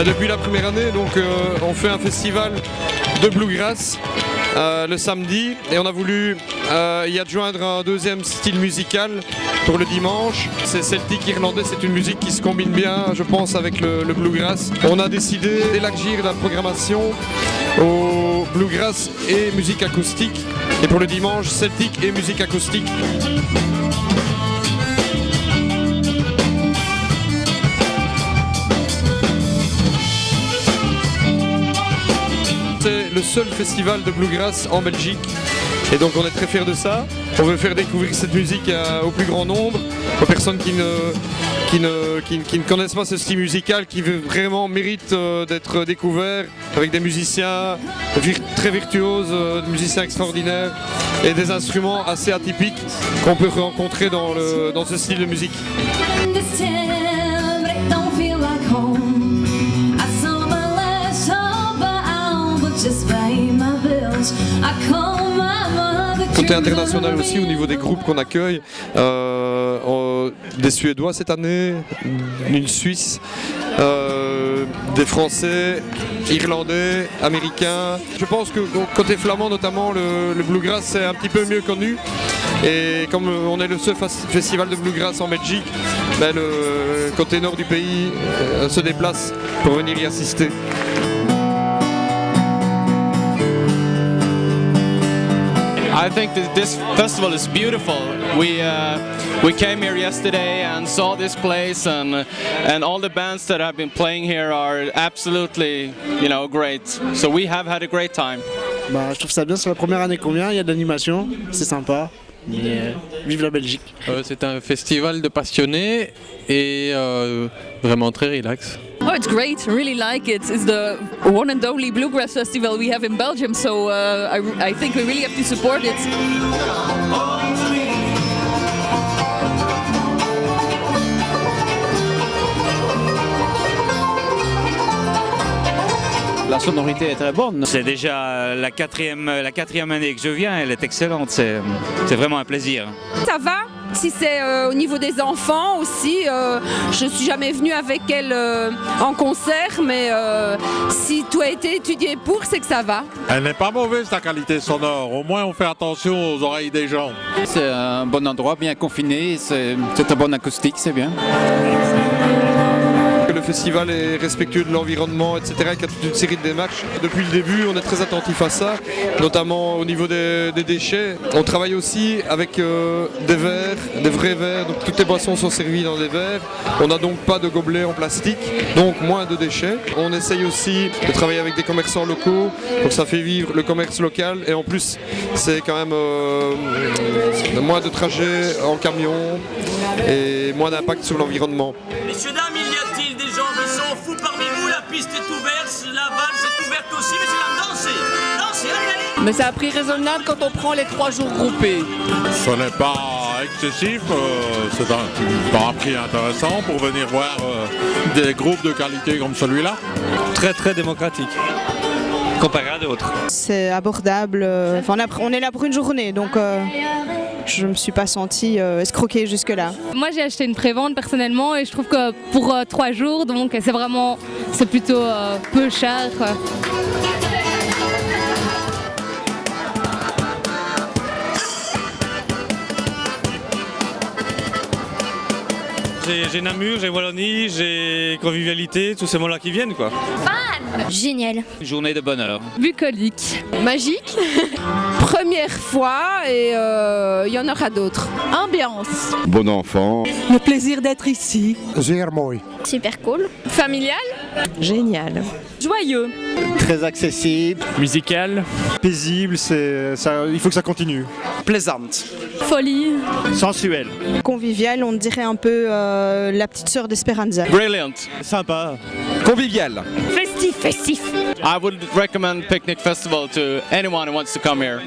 Depuis la première année, donc, on fait un festival de bluegrass le samedi et on a voulu y adjoindre un deuxième style musical pour le dimanche. C'est celtique irlandais, c'est une musique qui se combine bien, je pense, avec le bluegrass. On a décidé d'élargir la programmation au bluegrass et musique acoustique. Et pour le dimanche, celtique et musique acoustique. C'est le seul festival de bluegrass en Belgique et donc on est très fiers de ça. On veut faire découvrir cette musique au plus grand nombre, aux personnes qui ne connaissent pas ce style musical, qui vraiment mérite d'être découvert, avec des musiciens très virtuoses, des musiciens extraordinaires et des instruments assez atypiques qu'on peut rencontrer dans ce style de musique. Côté international aussi, au niveau des groupes qu'on accueille, des Suédois cette année, une Suisse, des Français, Irlandais, Américains. Je pense que côté flamand notamment, le bluegrass c'est un petit peu mieux connu. Et comme on est le seul festival de bluegrass en Belgique, ben le côté nord du pays se déplace pour venir y assister. I think that this festival is beautiful. We came here yesterday and saw this place, and all the bands that have been playing here are absolutely, great. So we have had a great time. Je trouve ça bien, c'est la première année qu'on vient, il y a de l'animation, c'est sympa. Et vive la Belgique. C'est un festival de passionnés et vraiment très relax. Oh, it's great. Really like it. It's the one and only bluegrass festival we have in Belgium, so I think we really have to support it. La sonorité est très bonne. C'est déjà la quatrième année que je viens, elle est excellente, c'est vraiment un plaisir. Ça va, si c'est au niveau des enfants aussi, je ne suis jamais venue avec elle en concert, mais si tout a été étudié pour, c'est que ça va. Elle n'est pas mauvaise la qualité sonore, au moins on fait attention aux oreilles des gens. C'est un bon endroit, bien confiné, c'est une bonne acoustique, c'est bien. Le festival est respectueux de l'environnement, etc., qu'il y a toute une série de démarches. Depuis le début, on est très attentif à ça, notamment au niveau des déchets. On travaille aussi avec des verres, des vrais verres, donc toutes les boissons sont servies dans des verres. On n'a donc pas de gobelets en plastique, donc moins de déchets. On essaye aussi de travailler avec des commerçants locaux, donc ça fait vivre le commerce local et en plus c'est quand même moins de trajets en camion et moins d'impact sur l'environnement. Messieurs, dames, des gens qui sont fous parmi vous, la piste est ouverte, la valse est ouverte aussi, mais c'est la dansez, allez. Mais c'est un prix raisonnable quand on prend les 3 jours groupés. Ce n'est pas excessif, c'est un prix intéressant pour venir voir des groupes de qualité comme celui-là. Très très démocratique, comparé à d'autres. C'est abordable, on est là pour une journée, donc je ne me suis pas sentie escroquée jusque-là. Moi j'ai acheté une prévente personnellement et je trouve que pour 3 jours, donc c'est plutôt peu cher. J'ai Namur, j'ai Wallonie, j'ai Convivialité, tous ces mots-là qui viennent quoi. Fan! Génial. Journée de bonheur. Bucolique. Magique. Première fois et il y en aura d'autres. Ambiance. Bon enfant. Le plaisir d'être ici. Super cool. Familial. Génial. Joyeux. Très accessible. Musical. Paisible, il faut que ça continue. Plaisante. Folie. Sensuelle. Convivial, on dirait un peu la petite sœur d'Esperanza. Brilliant. Sympa. Convivial. Festif. I would recommend Picnic Festival to anyone who wants to come here.